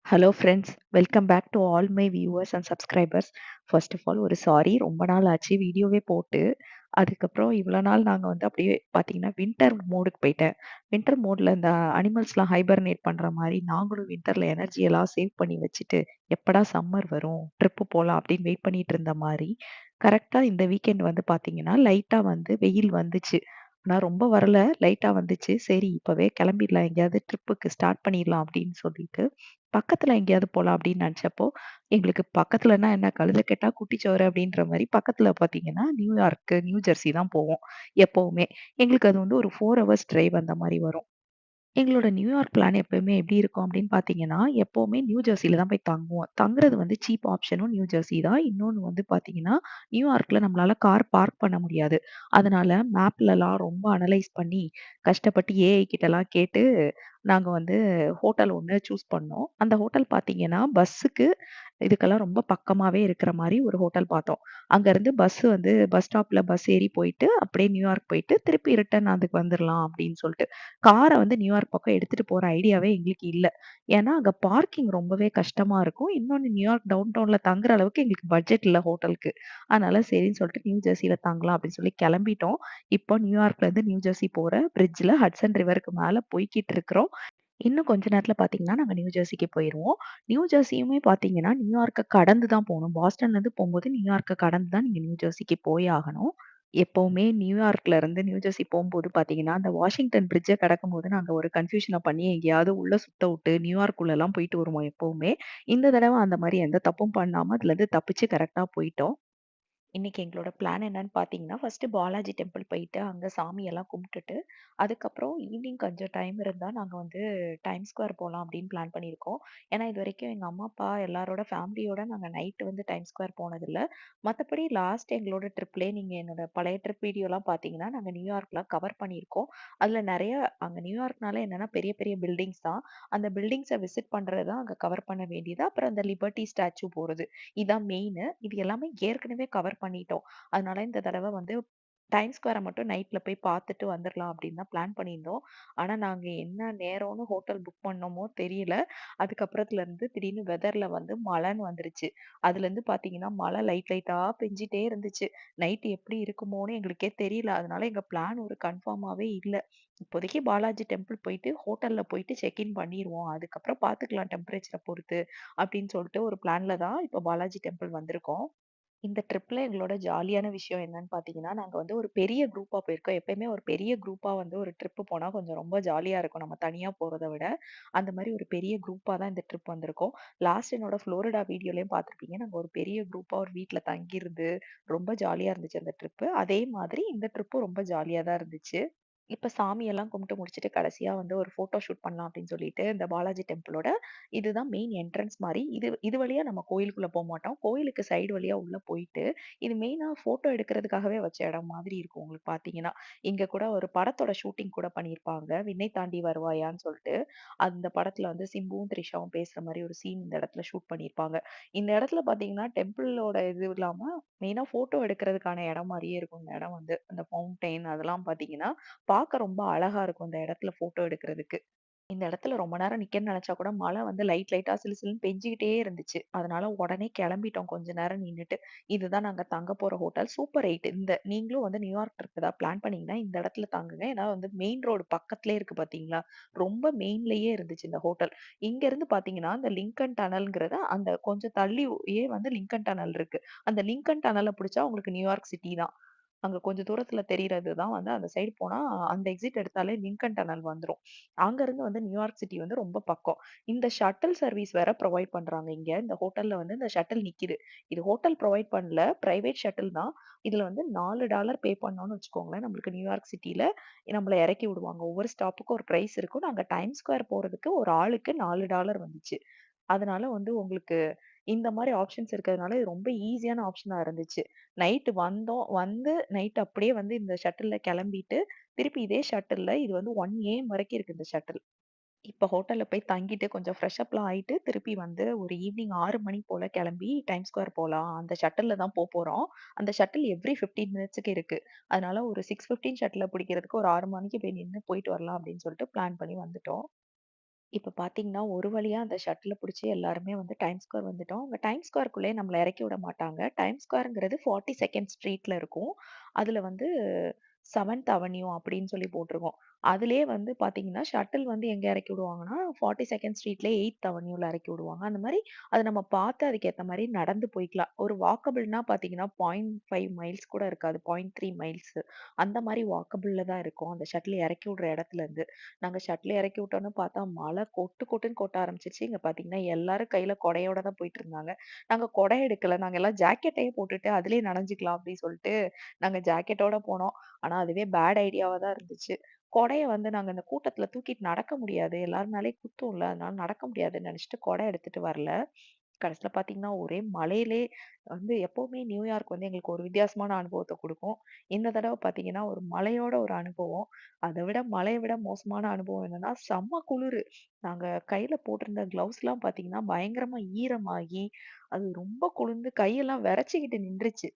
Hello friends. Welcome back to all my viewers and subscribers. First of all ஒரு sorry. ரொம்ப நாள் ஆச்சு வீடியோவே போட்டு. அதுக்கப்புறம் இவ்வளோ நாள் நாங்க வந்து அப்படியே பார்த்தீங்கன்னா, வின்டர் மோடுக்கு போயிட்டேன். வின்டர் மோட்ல இந்த அனிமல்ஸ்லாம் ஹைபர்னேட் பண்ற மாரி, நாங்களும் வின்டர்ல எனர்ஜி எல்லாம் சேவ் பண்ணி வச்சுட்டு, எப்படா சம்மர் வரும், ட்ரிப்பு போலாம் அப்படின்னு வெயிட் பண்ணிட்டு இருந்த மாரி, கரெக்ட்டா இந்த வீக்கெண்ட் வந்து பார்த்தீங்கன்னா, லைட்டா வந்து வெயில் வந்துச்சு. ஆனா ரொம்ப வரல. லைட்டா வந்துச்சு. சரி இப்பவே கிளம்பிடலாம் எங்கேயாவது ட்ரிப்புக்கு ஸ்டார்ட் பண்ணிடலாம் அப்படின்னு சொல்லிட்டு, பக்கத்துல எங்கேயாவது போலாம் அப்படின்னு நெனச்சப்போ, எங்களுக்கு பக்கத்துலனா என்ன கழுத கேட்டா குட்டிச்சோறு அப்படின்ற மாரி பக்கத்துல பார்த்தீங்கன்னா, நியூயார்க்கு, நியூ ஜெர்சி தான் போவோம் எப்பவுமே. எங்களுக்கு அது வந்து ஒரு 4 ஹவர்ஸ் டிரைவ் அந்த மாரி வரும். எங்களோட நியூயார்க் பிளான் எப்பவுமே எப்படி இருக்கும் அப்படின்னு பார்த்தீங்கன்னா, எப்பவுமே நியூ ஜெர்சில தான் போய் தங்குவோம். தங்குறது வந்து சீப் ஆப்ஷனும் நியூ ஜெர்சி தான். இன்னொன்னு வந்து பார்த்தீங்கன்னா, நியூயார்க்ல நம்மளால கார் பார்க் பண்ண முடியாது. அதனால மேப்லலாம் ரொம்ப அனலைஸ் பண்ணி, கஷ்டப்பட்டு ஏஐ கிட்டலாம் கேட்டு, நாங்க வந்து ஹோட்டல் ஒண்ணு சூஸ் பண்ணோம். அந்த ஹோட்டல் பார்த்தீங்கன்னா, பஸ்ஸுக்கு இதுக்கெல்லாம் ரொம்ப பக்கமாவே இருக்கிற மாரி ஒரு ஹோட்டல் பார்த்தோம். அங்கருந்து பஸ் ஸ்டாப்ல பஸ் ஏறி போயிட்டு, அப்படியே நியூயார்க் போயிட்டு, திருப்பி ரிட்டர்ன் அதுக்கு வந்துரலாம் அப்படின்னு சொல்ட்டு. கார வந்து நியூயார்க் பக்கம் எடுத்துட்டு போற ஐடியாவே எங்களுக்கு இல்ல. ஏன்னா, அங்க பார்க்கிங் ரொம்பவே கஷ்டமா இருக்கும். இன்னொன்னு நியூயார்க் டவுன் டவுன்ல தங்குற அளவுக்கு எங்களுக்கு பட்ஜெட் இல்ல ஹோட்டலுக்கு. அதனால சரின்னு சொல்லிட்டு நியூ ஜெர்சில தங்கலாம் அப்படின்னு சொல்லி கெளம்பிட்டோம். இப்போ நியூயார்க்லேருந்து நியூ ஜெர்சி போற பிரிட்ஜ்ல ஹட்சன் ரிவருக்கு மேல போய்க்கிட்டு இருக்கிறோம். இன்னும் கொஞ்ச நேரத்துல பார்த்தீங்கன்னா, நாங்க நியூ ஜெர்சிக்கு போயிருவோம். நியூ ஜெர்சியுமே பார்த்தீங்கன்னா, நியூயார்க்க கடந்து தான் போணும். பாஸ்டன்லேருந்து போம்போது நியூயார்க்க கடந்து தான் நீங்க நியூ ஜெர்சிக்கு போயே ஆகணும். எப்பவுமே நியூயார்க்ல இருந்து நியூ ஜெர்சி போம்போது பார்த்தீங்கன்னா, அந்த வாஷிங்டன் பிரிட்ஜ கடக்கும்போது நாங்க ஒரு கன்ஃப்யூஷன பண்ணி எங்கேயாவது உள்ள சுத்த விட்டு நியூயார்க் உள்ளலாம் போயிட்டு வருவோம் எப்பவுமே. இந்த தடவ அந்த மாரி எந்த தப்பும் பண்ணாம அதுலருந்து தப்பிச்சு கரெக்ட்டா போயிட்டோம். இன்னைக்கு எங்களோட பிளான் என்னன்னு பார்த்தீங்கன்னா, ஃபர்ஸ்ட்டு பாலாஜி டெம்பிள் போயிட்டு, அங்க சாமியெல்லாம் கும்பிட்டுட்டு, அதுக்கப்புறம் ஈவினிங் கொஞ்சம் டைம் இருந்தா, நாங்க வந்து டைம் ஸ்கொயர் போலாம் அப்படின்னு பிளான் பண்ணியிருக்கோம். ஏன்னா, இதுவரைக்கும் எங்க அம்மா, அப்பா எல்லாரோட ஃபேமிலியோட நாங்க நைட் வந்து டைம் ஸ்கொயர் போனதில்ல. மத்தபடி லாஸ்ட் எங்களோட ட்ரிப்லயே நீங்க என்னோட பழைய ட்ரிப் வீடியோலாம் பார்த்தீங்கன்னா, நாங்க நியூயார்க்லாம் கவர் பண்ணியிருக்கோம். அதுல நெறைய அங்க நியூயார்க்னாலே என்னன்னா பெரிய பெரிய பில்டிங்ஸ் தான். அந்த பில்டிங்ஸ விசிட் பண்றது தான் அங்க கவர் பண்ண வேண்டியது. அப்புறம் அந்த லிபர்ட்டி ஸ்டாச்சு போறது. இதான் மெயினு. இது எல்லாமே ஏற்கனவே கவர் பண்ணிட்டோம். அதனால இந்த தடவ வந்து டைம் ஸ்கொயர மட்டும் நைட்ல போய் பார்த்துட்டு வந்துரலாம் அப்படின்னு தான் பிளான் பண்ணியிருந்தோம். ஆனா நாங்க என்ன நேரம்னு ஹோட்டல் புக் பண்ணோமோ தெரியல. அதுக்கப்புறத்துல இருந்து திடீர்னு வெதர்ல வந்து மழைன்னு வந்துருச்சு. அதுலேருந்து பார்த்தீங்கன்னா, மழை லைட் லைட்டா பெஞ்சுட்டே இருந்துச்சு. நைட் எப்படி இருக்குமோன்னு எங்களுக்கே தெரியல. அதனால எங்க பிளான் ஒரு கன்ஃபார்மாவே இல்ல. இப்போதைக்கு பாலாஜி டெம்பிள் போயிட்டு, ஹோட்டல்ல போயிட்டு செக் இன் பண்ணிருவோம். அதுக்கப்புறம் பார்த்துக்கலாம் டெம்பரேச்சர பொறுத்து. அப்படின்னு சொல்லிட்டு ஒரு பிளான்ல தான் இப்போ பாலாஜி டெம்பிள் வந்திருக்கோம். இந்த ட்ரிப்ல எங்களோட ஜாலியான விஷயம் என்னன்னு பார்த்தீங்கன்னா, நாங்க வந்து ஒரு பெரிய குரூப்பா போயிருக்கோம். எப்பயுமே ஒரு பெரிய குரூப்பா வந்து ஒரு ட்ரிப் போனா கொஞ்சம் ரொம்ப ஜாலியா இருக்கும். நம்ம தனியா போறத விட. அந்த மாரி ஒரு பெரிய குரூப்பா தான் இந்த ட்ரிப் வந்திருக்கோம். லாஸ்ட் என்னோட ஃப்ளோரிடா வீடியோலயும் பார்த்துருப்பீங்க. நாங்க ஒரு பெரிய குரூப்பா ஒரு வீட்ல தங்கியிருந்து ரொம்ப ஜாலியா இருந்துச்சு அந்த ட்ரிப்பு. அதே மாதிரி இந்த ட்ரிப்பும் ரொம்ப ஜாலியா தான் இருந்துச்சு. இப்ப சாமியெல்லாம் கும்பிட்டு முடிச்சுட்டு கடைசியா வந்து ஒரு ஃபோட்டோ ஷூட் பண்ணலாம் அப்படின்னு சொல்லிட்டு, இந்த பாலாஜி டெம்பிளோட இதுதான் மெயின் என்ட்ரன்ஸ் மாரி. இது இது வழியா நம்ம கோயிலுக்குள்ள போமாட்டோம். கோயிலுக்கு சைடு வழியா உள்ள போயிட்டு, இது மெயினா ஃபோட்டோ எடுக்கிறதுக்காகவே வச்ச இடம் மாதிரி இருக்கும் உங்களுக்கு பார்த்தீங்கன்னா. இங்க கூட ஒரு படத்தோட ஷூட்டிங் கூட பண்ணியிருப்பாங்க. "விண்ணை தாண்டி வருவாயான்னு" சொல்ட்டு. அந்த படத்துல வந்து சிம்புவும், த்ரிஷாவும் பேசுற மாரி ஒரு சீன் இந்த இடத்துல ஷூட் பண்ணியிருப்பாங்க. இந்த இடத்துல பார்த்தீங்கன்னா, டெம்பிளோட இது இல்லாம மெயினா ஃபோட்டோ எடுக்கிறதுக்கான இடம் மாரியே இருக்கும் இந்த இடம் வந்து. அந்த ஃபவுண்டைன் அதெல்லாம் பார்த்தீங்கன்னா, பார்க்க ரொம்ப அழகா இருக்கும் இந்த இடத்துல ஃபோட்டோ எடுக்கிறதுக்கு. இந்த இடத்துல ரொம்ப நேரம் நிக்கன்னு நெனச்சா கூட மழை வந்து லைட்டா சிலு சிலுன்னு பெஞ்சுகிட்டே இருந்துச்சு. அதனால உடனே கிளம்பிட்டோம் கொஞ்ச நேரம் நின்னுட்டு. இதுதான் நாங்க தங்க போற ஹோட்டல். சூப்பர் 8 நீங்களும் வந்து நியூயார்க் ட்ரிப் ஏதாவது பிளான் பண்ணீங்கன்னா, இந்த இடத்துல தங்குங்க. ஏன்னா வந்து மெயின் ரோடு பக்கத்திலேயே இருக்கு பார்த்தீங்களா? ரொம்ப மெயின்லயே இருந்துச்சு இந்த ஹோட்டல். இங்க இருந்து பார்த்தீங்கன்னா, இந்த லிங்கன் டனல்ங்கிறது அந்த கொஞ்சம் தள்ளியே வந்து லிங்கன் டனல் இருக்கு. அந்த லிங்கன் டனல புடிச்சா உங்களுக்கு நியூயார்க் சிட்டி தான். அங்க கொஞ்சம் தூரத்துல தெரியறது தான் வந்து அந்த சைடு போனா, அந்த எக்ஸிட் எடுத்தாலே லிங்கன் டனல் வந்துரும். அங்கருந்து வந்து நியூயார்க் சிட்டி வந்து ரொம்ப பக்கம். இந்த ஷட்டில் சர்வீஸ் வேற ப்ரொவைட் பண்றாங்க இங்க. இந்த ஹோட்டல்ல வந்து இந்த ஷட்டில் நிக்கிது. இது ஹோட்டல் ப்ரொவைட் பண்ணல. பிரைவேட் ஷட்டில் தான். இதுல வந்து $4 பே பண்ணோம்னு வச்சுக்கோங்களேன். நம்மளுக்கு நியூயார்க் சிட்டில நம்மள இறக்கி விடுவாங்க. ஒவ்வொரு ஸ்டாப்புக்கும் ஒரு பிரைஸ் இருக்கும். நாங்க டைம் ஸ்கொயர் போறதுக்கு ஒரு ஆளுக்கு $4 வந்துச்சு. அதனால வந்து உங்களுக்கு இந்த மாரி ஆப்ஷன்ஸ் இருக்கிறதுனால இது ரொம்ப ஈஸியான ஆப்ஷனா இருந்துச்சு. நைட் வந்தோம். வந்து நைட் அப்படியே வந்து இந்த ஷட்டில்ல கிளம்பிட்டு, திருப்பி இதே ஷட்டில்ல இது வந்து 1 ஏஎம் வரைக்கும் இருக்கு இந்த ஷட்டில். இப்ப ஹோட்டல்ல போய் தங்கிட்டு கொஞ்சம் ஃப்ரெஷ் அப்லாம் ஆயிட்டு, திருப்பி வந்து ஒரு ஈவினிங் 6 மணி போல கிளம்பி டைம் ஸ்கொயர் போலாம். அந்த ஷட்டில்ல தான் போப்போறோம். அந்த ஷட்டில் எவ்ரி 15 மினிட்ஸ்க்கு இருக்கு. அதனால ஒரு 6:15 ஷட்டில பிடிக்கிறதுக்கு ஒரு 6 மணிக்கு போய் நின்னு போயிட்டு வரலாம் அப்படின்னு சொல்லிட்டு பிளான் பண்ணி வந்துட்டோம். இப்ப பார்த்தீங்கன்னா, ஒரு வழியா அந்த ஷட்டில புடிச்சு எல்லாருமே வந்து டைம் ஸ்கொயர் வந்துட்டோம். அங்க டைம் ஸ்கொயர்க்குள்ளயே நம்மள இறக்கி விட மாட்டாங்க. டைம் ஸ்கொயர்ங்கிறது 42nd ஸ்ட்ரீட்ல இருக்கும். அதுல வந்து 7த் அவென்யூ அப்படின்னு சொல்லி போட்டிருக்கும். அதிலேயே வந்து பார்த்தீங்கன்னா, ஷட்டில் வந்து எங்க இறக்கி விடுவாங்கன்னா, 42nd ஸ்ட்ரீட்ல 8த் அவென்யூல இறக்கி விடுவாங்க. அந்த மாரி அத நம்ம பார்த்து அதுக்கேத்த மாரி நடந்து போய்க்கலாம். ஒரு வாக்கபிள்னா பார்த்தீங்கன்னா, 0.5 மைல்ஸ் கூட இருக்காது. 0.3 மைல்ஸ் அந்த மாரி வாக்கபிள்ல தான் இருக்கும். அந்த ஷட்டில் இறக்கி விடுற இடத்துலருந்து. நாங்க ஷட்டில் இறக்கி விட்டோன்னு பார்த்தா, மழை கொட்டு கொட்டுன்னு கொட்ட ஆரம்பிச்சுருச்சு. இங்க பார்த்தீங்கன்னா, எல்லாரும் கையில கொடையோட தான் போயிட்டுருந்தாங்க. நாங்க கொடை எடுக்கல. நாங்க எல்லாம் ஜாக்கெட்டே போட்டுட்டு அதிலேயே நனஞ்சுக்கலாம் அப்படின்னு சொல்லிட்டு, நாங்க ஜாக்கெட்டோட போனோம். ஆனா, அதுவே பேட் ஐடியாவா தான் இருந்துச்சு. கொடைய வந்து நாங்க இந்த கூட்டத்துல தூக்கிட்டு நடக்க முடியாது. எல்லாருனாலயும் குத்தும்ல. அதனால நடக்க முடியாதுன்னு நெனச்சுட்டு கொடை எடுத்துட்டு வரல. கடைசில பார்த்தீங்கன்னா, ஒரே மழையிலே வந்து எப்பவுமே நியூயார்க் வந்து எங்களுக்கு ஒரு வித்தியாசமான அனுபவத்த குடுக்கும். இந்த தடவ பார்த்தீங்கன்னா, ஒரு மழையோட ஒரு அனுபவம். அத விட மழைய விட மோசமான அனுபவம் என்னன்னா, செம்ம குளிரு. நாங்க கையில போட்டிருந்த கிளவுஸ்லாம் பார்த்தீங்கன்னா, பயங்கரமா ஈரமாகி, அது ரொம்ப குளிர்ந்து கையெல்லாம் வெறச்சுக்கிட்டு நின்றுச்சு.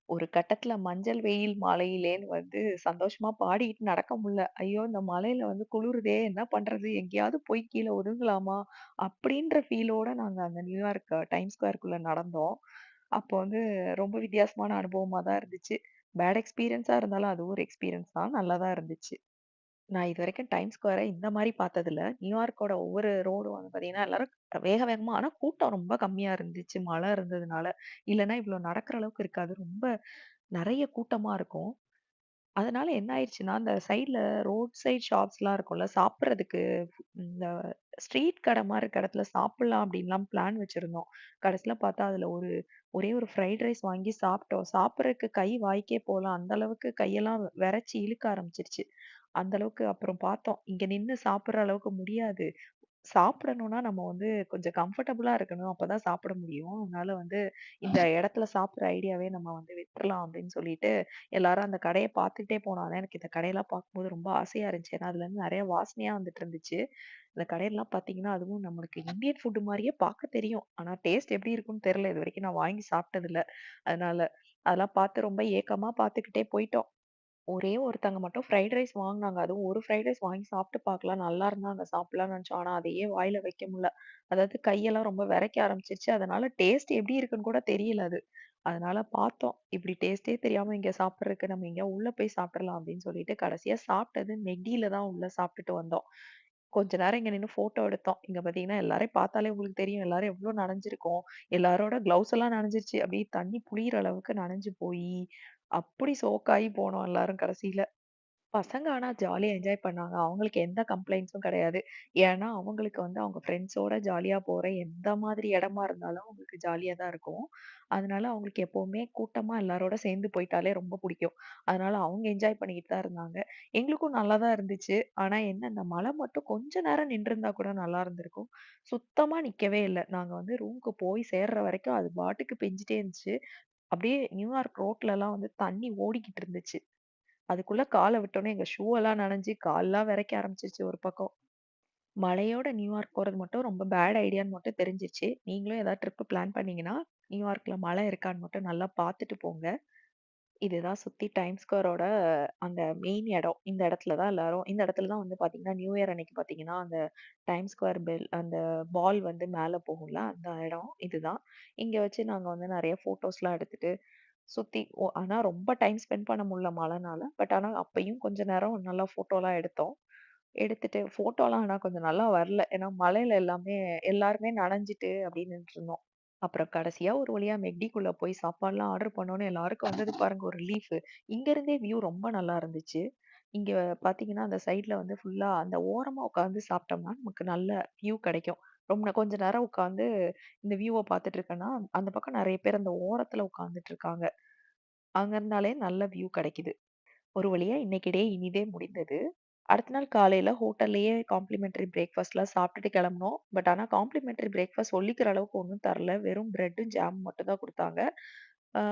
ஒரு கட்டத்துல மஞ்சள் வெயில் மாலையிலேன்னு வந்து சந்தோஷமா பாடிக்கிட்டு நடக்க முடியல. ஐயோ! இந்த மழையில வந்து குளிருதே என்ன பண்றது? எங்கேயாவது போய் கீழ ஒதுங்கலாமா? அப்படின்ற ஃபீலோட நாங்க அந்த நியூயார்க் டைம் ஸ்கொயர்க்குள்ள நடந்தோம். அப்போ வந்து ரொம்ப வித்தியாசமான அனுபவமா தான் இருந்துச்சு. பேட் எக்ஸ்பீரியன்ஸா இருந்தாலும் அதுவும் ஒரு எக்ஸ்பீரியன்ஸ் தான். நல்லா தான் இருந்துச்சு. நான் இதுவரைக்கும் டைம் ஸ்கொயர இந்த மாரி பார்த்ததில்ல. நியூயார்க்கோட ஒவ்வொரு ரோடும் வந்து பார்த்தீங்கன்னா, எல்லாரும் வேக வேகமா ஆனா கூட்டம் ரொம்ப கம்மியா இருந்துச்சு. மழை இருந்ததுனால. இல்லன்னா இவ்ளோ நடக்கிற அளவுக்கு இருக்காது. ரொம்ப நெறைய கூட்டமா இருக்கும். அதனால என்ன ஆயிருச்சுன்னா, அந்த சைட்ல ரோட் சைட் ஷாப்ஸ்லாம் இருக்கும்ல, சாப்பிடுறதுக்கு இந்த ஸ்ட்ரீட் கடை மாரி இருக்க இடத்துல சாப்பிடலாம் அப்டின்லாம் பிளான் வச்சிருந்தோம். கடைசில பார்த்தா அதுல ஒரே ஒரு ஃப்ரைட் ரைஸ் வாங்கி சாப்பிட்டோம். சாப்பிடுறதுக்கு கை வாய்க்கே போல. அந்த அளவுக்கு கையெல்லாம் விரைச்சு இழுக்க ஆரம்பிச்சுருச்சு. அந்த அளவுக்கு அப்புறம் பார்த்தோம். இங்க நின்னு சாப்பிடுற அளவுக்கு முடியாது. சாப்பிடணும்னா நம்ம வந்து கொஞ்சம் கம்ஃபர்டபுளா இருக்கணும். அப்பதான் சாப்பிட முடியும். அதனால வந்து இந்த இடத்துல சாப்பிடுற ஐடியாவே நம்ம வந்து விட்டுறலாம் அப்படின்னு சொல்லிட்டு, எல்லாரும் அந்த கடைய பார்த்துட்டே போனோம். ஆனா எனக்கு இந்த கடையெல்லாம் பார்க்கும்போது ரொம்ப ஆசையா இருந்துச்சு. ஏன்னா அதுலருந்து நெறைய வாசனையா வந்துட்டு இருந்துச்சு. இந்த கடையெல்லாம் பார்த்தீங்கன்னா, அதுவும் நம்மளுக்கு இந்தியன் ஃபுட் மாரியே பார்க்க தெரியும். ஆனா டேஸ்ட் எப்படி இருக்கும்னு தெரியல. இதுவரைக்கும் நான் வாங்கி சாப்பிட்டதில்ல. அதனால அதெல்லாம் பார்த்து ரொம்ப ஏக்கமா பார்த்துக்கிட்டே போயிட்டோம். ஒரே ஒருத்தங்க மட்டும் ஃப்ரைட் ரைஸ் வாங்குனாங்க. அதுவும் ஒரு ஃப்ரைட் ரைஸ் வாங்கி சாப்பிட்டு பார்க்கலாம். நல்லா இருந்தா அங்க சாப்பிடலாம்னு நெனச்சோம். ஆனா அதையே வாயில வைக்க முடியல. அதாவது கையெல்லாம் ரொம்ப விறைக்க ஆரம்பிச்சுருச்சு. அதனால டேஸ்ட் எப்படி இருக்குன்னு கூட தெரியல அது. அதனால பார்த்தோம். இப்படி டேஸ்ட்டே தெரியாம இங்க சாப்பிடுறதுக்கு நம்ம எங்கேயாவது உள்ள போய் சாப்பிட்டுறலாம் அப்படின்னு சொல்லிட்டு கடைசியா சாப்பிட்டது மெக்டில தான் உள்ள சாப்பிட்டுட்டு வந்தோம். கொஞ்ச நேரம் இங்க நின்னு ஃபோட்டோ எடுத்தோம். இங்க பார்த்தீங்கன்னா, எல்லாரையும் பார்த்தாலே உங்களுக்கு தெரியும். எல்லாரும் எவ்ளோ நனஞ்சிருக்கோம். எல்லாரோட க்ளவுஸ் எல்லாம் நனஞ்சிருச்சு. அப்படியே தண்ணி புளியிற அளவுக்கு நனஞ்சு போயி, அப்படி சோக்காயி போனோம் எல்லாரும் கடைசில. பசங்க ஆனா ஜாலியா என்ஜாய் பண்ணாங்க. அவங்களுக்கு எந்த கம்ப்ளைண்ட்ஸும் கிடையாது. ஏன்னா, அவங்களுக்கு வந்து அவங்க ஃப்ரெண்ட்ஸோட ஜாலியா போற எந்த மாதிரி இடமா இருந்தாலும் அவங்களுக்கு ஜாலியா தான் இருக்கும். அதனால அவங்களுக்கு எப்பவுமே கூட்டமா எல்லாரோட சேர்ந்து போயிட்டாலே ரொம்ப புடிக்கும். அதனால அவங்க என்ஜாய் பண்ணிக்கிட்டு தான் இருந்தாங்க. எங்களுக்கும் நல்லா தான் இருந்துச்சு. ஆனா என்ன இந்த மழை மட்டும் கொஞ்ச நேரம் நின்றிருந்தா கூட நல்லா இருந்திருக்கும். சுத்தமா நிக்கவே இல்ல. நாங்க வந்து ரூமுக்கு போய் சேர்ற வரைக்கும் அது பாட்டுக்கு பெஞ்சுட்டே இருந்துச்சு. அப்படியே நியூயார்க் ரோட்லலாம் வந்து தண்ணி ஓடிக்கிட்டு இருந்துச்சு. அதுக்குள்ள கால விட்டோனே எங்க ஷூ எல்லாம் நனஞ்சு கால்லாம் விறைக்க ஆரம்பிச்சுருச்சு ஒரு பக்கம். மழையோட நியூயார்க் போறது மட்டும் ரொம்ப பேட் ஐடியான்னு மட்டும் தெரிஞ்சிருச்சு. நீங்களும் ஏதாவது ட்ரிப் பிளான் பண்ணீங்கன்னா, நியூயார்க்ல மழை இருக்கான்னு மட்டும் நல்லா பார்த்துட்டு போங்க. இதுதான் சுத்தி டைம் ஸ்கொயரோட அந்த மெயின் இடம். இந்த இடத்துல தான் எல்லாரும் இந்த இடத்துல தான் வந்து பார்த்தீங்கன்னா, நியூ இயர் அன்னைக்கு பார்த்தீங்கன்னா, அந்த டைம் ஸ்கொயர் பெல் அந்த பால் வந்து மேல போகும்ல, அந்த இடம் இதுதான். இங்க வச்சு நாங்க வந்து நெறைய ஃபோட்டோஸ்லாம் எடுத்துட்டு சுத்தி ஆனா ரொம்ப டைம் ஸ்பெண்ட் பண்ண முடியல மழைனால. பட் ஆனா அப்பயும் கொஞ்ச நேரம் நல்லா ஃபோட்டோலாம் எடுத்தோம். எடுத்துட்டு ஃபோட்டோலாம் ஆனா கொஞ்சம் நல்லா வரல. ஏன்னா மழையில எல்லாருமே நனைஞ்சுட்டு அப்படியே நின்னுட்டுருந்தோம். அப்புறம் கடைசியா ஒரு வழியா மெக்டிக்குள்ள போய் சாப்பாடுலாம் ஆர்டர் பண்ணோனே எல்லாருக்கும் வந்தது பாருங்க ஒரு ரிலீஃப். இங்க இருந்தே வியூ ரொம்ப நல்லா இருந்துச்சு. இங்க பார்த்தீங்கன்னா, அந்த சைட்ல வந்து ஃபுல்லா அந்த ஓரமா உட்காந்து சாப்பிட்டோம்னா, நமக்கு நல்ல வியூ கிடைக்கும். கொஞ்ச நேரம் உட்காந்து இந்த வியூவ பார்த்துட்டு இருக்கேன்னா, அந்த பக்கம் நெறைய பேர் அந்த ஓரத்துல உட்கார்ந்துட்டு இருக்காங்க. அங்க இருந்தாலே நல்ல வியூ கிடைக்குது. ஒரு வழியா இன்னைக்கு டே இனிதே முடிந்தது. அடுத்த நாள் காலையில ஹோட்டல்லயே காம்ப்ளிமெண்டரி பிரேக்ஃபாஸ்ட்லாம் சாப்பிட்டுட்டு கிளம்புனோம். பட் ஆனா காம்ப்ளிமெண்டரி பிரேக்ஃபாஸ்ட் சொல்லிக்கிற அளவுக்கு ஒண்ணும் தரல. வெறும் பிரெட்டும், ஜாம் மட்டும் தான் குடுத்தாங்க.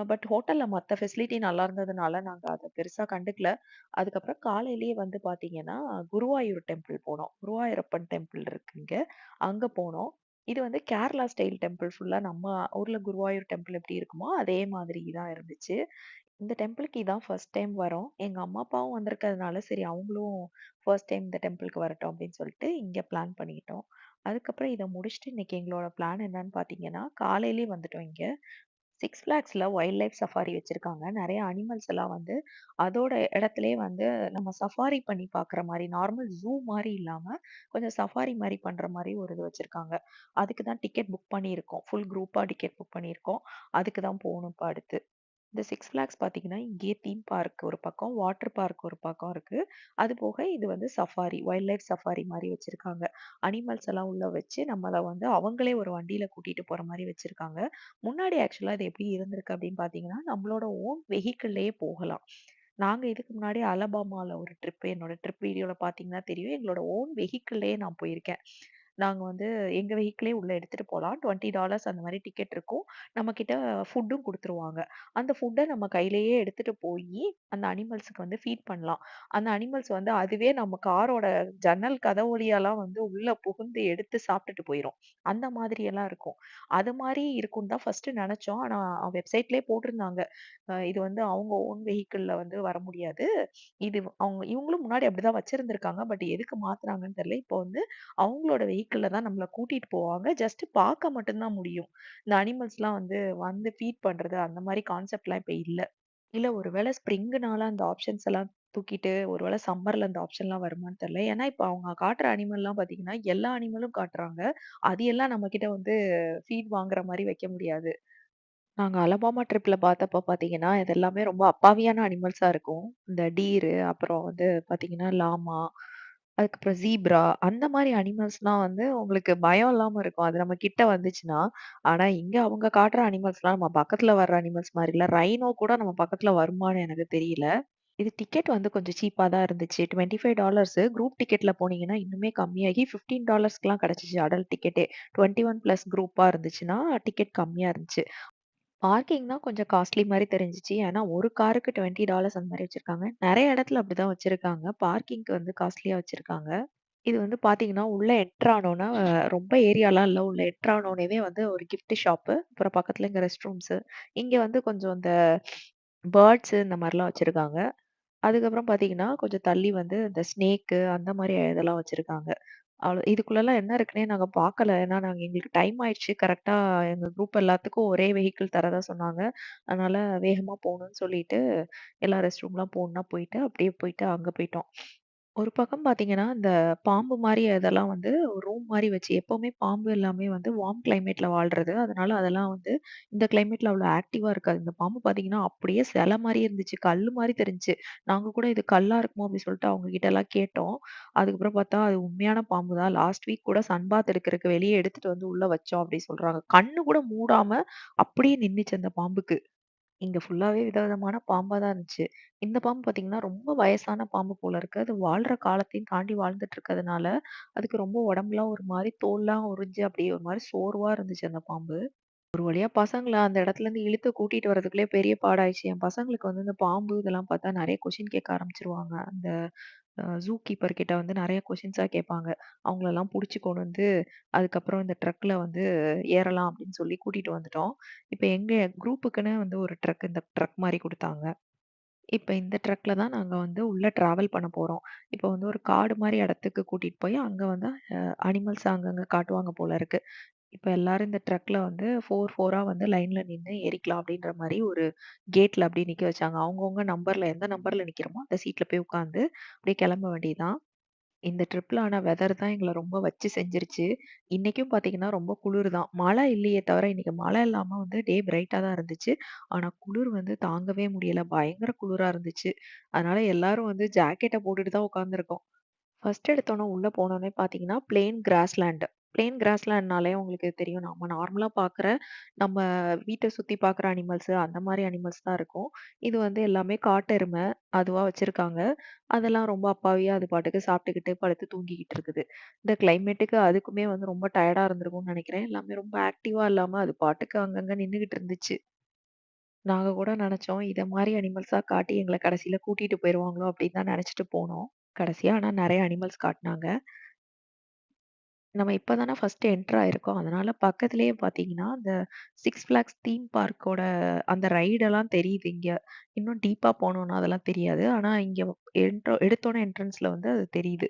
பட் ஹோட்டல்ல மத்த ஃபெசிலிட்டி நல்லா இருந்ததுனால நாங்க அத பெருசா கண்டுக்கல. அதுக்கப்புறம் காலையிலேயே வந்து பார்த்தீங்கன்னா, குருவாயூர் டெம்பிள் போனோம். குருவாயூரப்பன் டெம்பிள் இருக்கு இங்க. அங்க போனோம். இது வந்து கேரளா ஸ்டைல் டெம்பிள் ஃபுல்லா நம்ம ஊர்ல குருவாயூர் டெம்பிள் எப்படி இருக்குமோ, அதே மாதிரி தான் இருந்துச்சு. இந்த டெம்பிளுக்கு இதான் ஃபர்ஸ்ட் டைம் வரோம். எங்க அம்மா, அப்பாவும் வந்திருக்கிறதுனால, சரி அவங்களும் ஃபர்ஸ்ட் டைம் இந்த டெம்பிளுக்கு வரட்டும் அப்படின்னு சொல்லிட்டு இங்க பிளான் பண்ணிக்கிட்டோம். அதுக்கப்புறம் இத முடிச்சுட்டு இன்னைக்கு எங்களோட பிளான் என்னன்னு பார்த்தீங்கன்னா, காலையிலேயே வந்துட்டோம் இங்க. சிக்ஸ் ஃபிளாக்ஸ்ல வைல்ட் லைஃப் சஃபாரி வச்சிருக்காங்க. நெறைய அனிமல்ஸ் எல்லாம் வந்து அதோட இடத்திலேயே வந்து நம்ம சஃபாரி பண்ணி பார்க்குற மாரி, நார்மல் ஜூ மாரி இல்லாம, கொஞ்சம் சஃபாரி மாரி பண்ற மாரி ஒரு இது வச்சிருக்காங்க. அதுக்கு தான் டிக்கெட் புக் பண்ணியிருக்கோம். ஃபுல் குரூப்பா டிக்கெட் புக் பண்ணியிருக்கோம். அதுக்கு தான் போணும் இப்ப அடுத்து. இந்த சிக்ஸ் ஃபிளாக்ஸ் பார்த்தீங்கன்னா, இங்கேயே தீம் பார்க் ஒரு பக்கம், வாட்டர் பார்க் ஒரு பக்கம் இருக்கு. அது போக இது வந்து சஃபாரி, வைல்ட் லைஃப் சஃபாரி மாரி வச்சிருக்காங்க. அனிமல்ஸ் எல்லாம் உள்ள வச்சு நம்மள வந்து அவங்களே ஒரு வண்டியில கூட்டிட்டு போற மாரி வச்சிருக்காங்க. முன்னாடி ஆக்சுவலா இது எப்படி இருந்திருக்கு அப்படின்னு பார்த்தீங்கன்னா, நம்மளோட ஓன் வெஹிக்கிள்லயே போகலாம். நாங்க இதுக்கு முன்னாடி அலபாமால ஒரு ட்ரிப் என்னோட ட்ரிப் வீடியோல பார்த்தீங்கன்னா தெரியும். எங்களோட ஓன் வெஹிக்கிள்லயே நான் போயிருக்கேன். நாங்க வந்து எங்க வெஹிக்கிளே உள்ள எடுத்துட்டு போலாம். $20 அந்த மாரி டிக்கெட் இருக்கும். நம்மகிட்ட ஃபுட்டும் குடுத்துருவாங்க. அந்த ஃபுட்ட நம்ம கையிலேயே எடுத்துட்டு போயி, அந்த அனிமல்ஸ்க்கு வந்து ஃபீட் பண்ணலாம். அந்த அனிமல்ஸ் வந்து அதுவே நம்ம காரோட ஜன்னல் கதவு வழியாலாம் வந்து உள்ள புகுந்து எடுத்து சாப்பிட்டுட்டு போயிரும். அந்த மாதிரி எல்லாம் இருக்கும். அது மாரி இருக்கும்னு தான் ஃபர்ஸ்ட்டு நெனச்சோம். ஆனா வெப்சைட்லயே போட்டிருந்தாங்க. இது வந்து அவங்க ஓன் வெஹிக்கிள்ல வந்து வர முடியாது. இது இவங்களும் முன்னாடி அப்படிதான் வச்சிருந்திருக்காங்க. பட் எதுக்கு மாத்துனாங்கன்னு தெரியல. இப்போ வந்து அவங்களோட வெஹிக்கிள்ல தான் நம்மள கூட்டிட்டு போவாங்க. ஜஸ்ட் பார்க்க மட்டும் தான் முடியும். இந்த அனிமல்ஸ்லாம் வந்து ஃபீட் பண்றது அந்த மாரி கான்செப்ட்லாம் இப்ப இல்ல. இல்ல ஒரு வேள ஸ்ப்ரிங்னால அந்த ஆப்ஷன்ஸ் எல்லாம் தூக்கிட்டு, ஒரு வேள சம்மர்ல அந்த ஆப்ஷன்லாம் வருமான்னு தெரியல. ஏன்னா, இப்ப அவங்க காட்டுற அனிமல்லாம் பார்த்தீங்கன்னா, எல்லா அனிமலும் காட்டுறாங்க. அது எல்லாம் நம்மகிட்ட வந்து ஃபீட் வாங்குற மாரி வைக்க முடியாது. நாங்க அலபாமா ட்ரிப்ல பார்த்தப்ப பார்த்தீங்கன்னா, இது எல்லாமே ரொம்ப அப்பாவியான அனிமல்ஸா இருக்கும். இந்த டீரு, அப்புறம் வந்து பார்த்தீங்கன்னா, லாமா, அதுக்கப்புறம் ஜீப்ரா அந்த மாரி அனிமல்ஸ்லாம் வந்து உங்களுக்கு பயம் இல்லாம இருக்கும். அது நம்ம கிட்ட வந்துச்சுன்னா. ஆனா, இங்க அவங்க காட்டுற அனிமல்ஸ்லாம் நம்ம பக்கத்துல வர்ற அனிமல்ஸ் மாரி இல்ல. ரைனோ கூட நம்ம பக்கத்துல வருமான்னு எனக்கு தெரியல. இது டிக்கெட் வந்து கொஞ்சம் சீப்பா தான் இருந்துச்சு. $25 குரூப் டிக்கெட்ல போனீங்கன்னா, இன்னுமே கம்மியாகி $15க்குலாம் கிடைச்சுச்சு அடல்ட் டிக்கெட்டே. 21 பிளஸ் குரூப்பா இருந்துச்சுன்னா, டிக்கெட் கம்மியா இருந்துச்சு. பார்க்கிங் தான் கொஞ்சம் காஸ்ட்லி மாரி தெரிஞ்சுச்சு. ஏன்னா, ஒரு காருக்கு $20 அந்த மாரி வச்சிருக்காங்க. நெறைய இடத்துல அப்படிதான் வச்சிருக்காங்க. பார்க்கிங்க்கு வந்து காஸ்ட்லியா வச்சிருக்காங்க. இது வந்து பார்த்தீங்கன்னா, உள்ள என்டர் ஆனோன ரொம்ப ஏரியாலாம் இல்ல. உள்ள என்டர் ஆனோனவே வந்து ஒரு கிஃப்ட் ஷாப்பு, அப்புறம் பக்கத்துல இங்க ரெஸ்ட் ரூம்ஸு. இங்க வந்து கொஞ்சம் இந்த பேர்ட்ஸு இந்த மாரிலாம் வச்சிருக்காங்க. அதுக்கப்புறம் பார்த்தீங்கன்னா, கொஞ்சம் தள்ளி வந்து இந்த ஸ்னேக்கு அந்த மாரி இதெல்லாம் வச்சிருக்காங்க. இதுக்குள்ளலாம் என்ன இருக்குன்னே நாங்க பார்க்கல. ஏன்னா, எங்களுக்கு டைம் ஆயிடுச்சு. கரெக்ட்டா எங்க குரூப் எல்லாத்துக்கும் ஒரே வெஹிக்கிள் தரதா சொன்னாங்க. அதனால வேகமா போணும்னு சொல்லிட்டு, எல்லா ரெஸ்ட் ரூம்லாம் போணும்னா போயிட்டு, அப்படியே போயிட்டு அங்க போயிட்டோம். ஒரு பக்கம் பார்த்தீங்கன்னா, இந்த பாம்பு மாரி அதெல்லாம் வந்து ஒரு ரூம் மாரி வச்சு எப்பவுமே பாம்பு எல்லாமே வந்து வார்ம் கிளைமேட்ல வாழ்றது. அதனால அதெல்லாம் வந்து இந்த கிளைமேட்ல அவ்வளோ ஆக்டிவா இருக்காது. இந்த பாம்பு பார்த்தீங்கன்னா, அப்படியே சிலை மாரி இருந்துச்சு. கல்லு மாரி தெரிஞ்சுச்சு. நாங்க கூட இது கல்லா இருக்குமோ அப்படி சொல்லிட்டு அவங்க கிட்டலாம் கேட்டோம். அதுக்கப்புறம் பார்த்தா அது உண்மையான பாம்பு தான். லாஸ்ட் வீக் கூட சன் பாத் எடுக்கிறதுக்கு வெளிய எடுத்துட்டு வந்து உள்ள வச்சோம் அப்படி சொல்றாங்க. கண்ணு கூட மூடாம அப்படியே நின்னுச்சு அந்த பாம்புக்கு. இங்க ஃபுல்லாவே விதவிதமான பாம்பா தான் இருந்துச்சு. இந்த பாம்பு பார்த்தீங்கன்னா, ரொம்ப வயசான பாம்பு போல இருக்கு. அது வாழ்ற காலத்தையும் தாண்டி வாழ்ந்துட்டு இருக்கிறதுனால, அதுக்கு ரொம்ப உடம்புலாம் ஒரு மாரி தோல்லாம் உரிஞ்சு அப்படியே ஒரு மாரி சோர்வா இருந்துச்சு அந்த பாம்பு. ஒரு வழியா பசங்கள அந்த இடத்துலருந்து இழுத்து கூட்டிட்டு வரதுக்குள்ளயே பெரிய பாடாயிருச்சு. என் பசங்களுக்கு வந்து இந்த பாம்பு இதெல்லாம் பார்த்தா நெறைய கொஸ்டின் கேட்க ஆரம்பிச்சுருவாங்க. அந்த ஜூ கீப்பர் கிட்ட வந்து நெறைய கொஸ்டின்ஸா கேட்பாங்க. அவங்களலாம் புடிச்சு கொண்டு வந்து, அதுக்கப்புறம் இந்த ட்ரக்ல வந்து ஏறலாம் அப்படின்னு சொல்லி கூட்டிட்டு வந்துட்டோம். இப்ப எங்க குரூப்புக்குன்னு வந்து ஒரு ட்ரக் இந்த ட்ரக் மாரி குடுத்தாங்க. இப்ப இந்த ட்ரக்ல தான் நாங்க வந்து உள்ள டிராவல் பண்ண போறோம். இப்ப வந்து ஒரு காடு மாரி இடத்துக்கு கூட்டிட்டு போய், அங்க வந்து அனிமல்ஸ் அங்கங்க காட்டுவாங்க போல இருக்கு. இப்ப எல்லாரும் இந்த ட்ரக்ல வந்து 4 வந்து லைன்ல நின்னு ஏறிக்கலாம் அப்படின்ற மாரி ஒரு கேட்ல அப்படியே நிக்க வச்சாங்க. அவங்கவங்க நம்பர்ல எந்த நம்பர்ல நிக்கிறோமோ, அந்த சீட்ல போய் உட்காந்து அப்படியே கிளம்ப வேண்டியதுதான். இந்த ட்ரிப்ல ஆனா வெதர் தான் எங்கள ரொம்ப வச்சு செஞ்சுருச்சு. இன்னைக்கும் பார்த்தீங்கன்னா, ரொம்ப குளிர் தான். மழை இல்லையே தவிர இன்னைக்கு மழை இல்லாம வந்து டே பிரைட்டா தான் இருந்துச்சு. ஆனா குளிர் வந்து தாங்கவே முடியல. பயங்கர குளிரா இருந்துச்சு. அதனால எல்லாரும் வந்து ஜாக்கெட்ட போட்டுட்டு தான் உட்கார்ந்துருக்கோம். ஃபர்ஸ்ட் எடுத்தோனே உள்ள போனோனே பார்த்தீங்கன்னா, பிளெயின் கிராஸ்லேண்ட். பிளெயின் கிராஸ்லேண்ட்னாலே உங்களுக்கு தெரியும். நம்ம நார்மலா பார்க்குற நம்ம வீட்ட சுத்தி பார்க்குற அனிமல்ஸ் அந்த மாரி அனிமல்ஸ் தான் இருக்கும். இது வந்து எல்லாமே காட்டெருமை அதுவா வச்சிருக்காங்க. அதெல்லாம் ரொம்ப அப்பாவியா அது பாட்டுக்கு சாப்பிட்டுக்கிட்டு, படுத்து தூங்கிக்கிட்டு இருக்குது. இந்த கிளைமேட்டுக்கு அதுக்குமே வந்து ரொம்ப டயர்டா இருந்திருக்கும்னு நெனைக்கிறேன். எல்லாமே ரொம்ப ஆக்டிவா இல்லாம அது பாட்டுக்கு அங்கங்க நின்னுகிட்டு இருந்துச்சு. நாங்க கூட நெனச்சோம், இத மாரி அனிமல்ஸா காட்டி எங்கள கடைசில கூட்டிட்டு போயிருவாங்களோ அப்படின்னு தான் நெனச்சுட்டு போனோம். கடைசியா ஆனா நெறைய அனிமல்ஸ் காட்டுனாங்க. நம்ம இப்ப தானே ஃபர்ஸ்ட் என்டர் ஆயிருக்கோம். அதனால பக்கத்திலேயே பார்த்தீங்கன்னா, அந்த சிக்ஸ் ஃபிளாக்ஸ் தீம் பார்க்கோட அந்த ரைடெல்லாம் தெரியுது இங்க. இன்னும் டீப்பா போனோம்னா அதெல்லாம் தெரியாது. ஆனா இங்க எடுத்தோனே என்ட்ரன்ஸ்ல வந்து அது தெரியுது.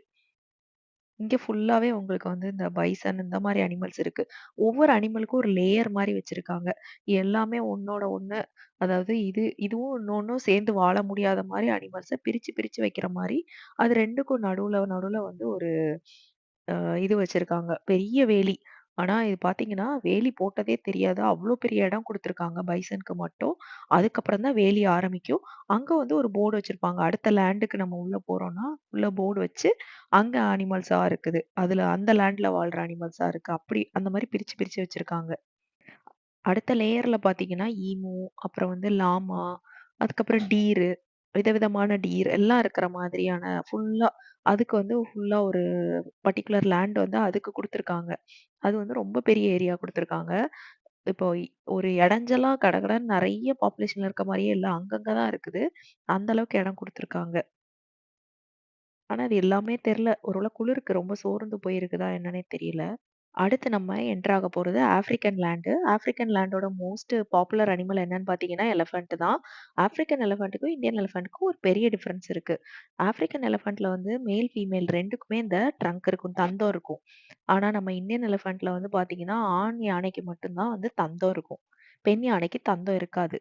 இங்க ஃபுல்லாவே உங்களுக்கு வந்து இந்த பைசன் இந்த மாரி அனிமல்ஸ் இருக்கு. ஒவ்வொரு அனிமலுக்கும் ஒரு லேயர் மாரி வச்சிருக்காங்க. எல்லாமே ஒண்ணோட ஒண்ணு அதாவது இதுவும் இன்னொன்னும் சேர்ந்து வாழ முடியாத மாரி அனிமல்ஸ பிரிச்சு பிரிச்சு வைக்கிற மாரி, அது 2க்கும் நடுவுல நடுவுல வந்து ஒரு இது வச்சிருக்காங்க. பெரிய வேலி. ஆனா இது பார்த்தீங்கன்னா, வேலி போட்டதே தெரியாது. அவ்ளோ பெரிய இடம் குடுத்துருக்காங்க பைசனுக்கு மட்டும். அதுக்கப்புறம் தான் வேலி ஆரம்பிக்கும். அங்க வந்து ஒரு போர்டு வச்சிருப்பாங்க. அடுத்த லேண்டுக்கு நம்ம உள்ள போறோம்னா, உள்ள போர்டு வச்சு, அங்க அனிமல்ஸா இருக்குது. அதுல அந்த லேண்ட்ல வாழ்ற அனிமல்ஸா இருக்கு. அப்படி அந்த மாரி பிரிச்சு பிரிச்சு வச்சிருக்காங்க. அடுத்த லேயர்ல பார்த்தீங்கன்னா, ஈமு, அப்புறம் வந்து லாமா, அதுக்கப்புறம் டீரு, விதவிதமான டீர் எல்லாம் இருக்கிற மாதிரியான ஃபுல்லா அதுக்கு வந்து ஃபுல்லா ஒரு பர்ட்டிகுலர் லேண்ட் வந்து அதுக்கு குடுத்துருக்காங்க. அது வந்து ரொம்ப பெரிய ஏரியா குடுத்துருக்காங்க. இப்போ ஒரு இடைஞ்சலா கடகடன்னு நெறைய பாப்புலேஷன் இருக்க மாரியே இல்ல. அங்கங்க தான் இருக்குது. அந்த அளவுக்கு இடம் குடுத்துருக்காங்க. ஆனா அது எல்லாமே தெர்ல. ஒருவேள குளிருக்கு ரொம்ப சோர்ந்து போயிருக்குதா என்னன்னே தெரியல. அடுத்து நம்ம என்டர் ஆக போறது ஆஃப்ரிக்கன் லேண்டு. ஆஃப்ரிக்கன் லேண்டோட மோஸ்ட் பாப்புலர் அனிமல் என்னன்னு பார்த்தீங்கன்னா, எலிஃபண்ட் தான். ஆஃப்ரிக்கன் எலிஃபண்ட்டுக்கும், இந்தியன் எலிஃபண்ட்டுக்கும் ஒரு பெரிய டிஃபரன்ஸ் இருக்கு. ஆஃப்ரிக்கன் எலிஃபண்ட்ல வந்து மேல், ஃபீமேல் 2க்குமே இந்த ட்ரங்க் இருக்கும். தந்தம் இருக்கும். ஆனா நம்ம இந்தியன் எலிஃபண்ட்ல வந்து பார்த்தீங்கன்னா, ஆண் யானைக்கு மட்டும் தான் வந்து தந்தம் இருக்கும். பெண் யானைக்கு தந்தம் இருக்காது.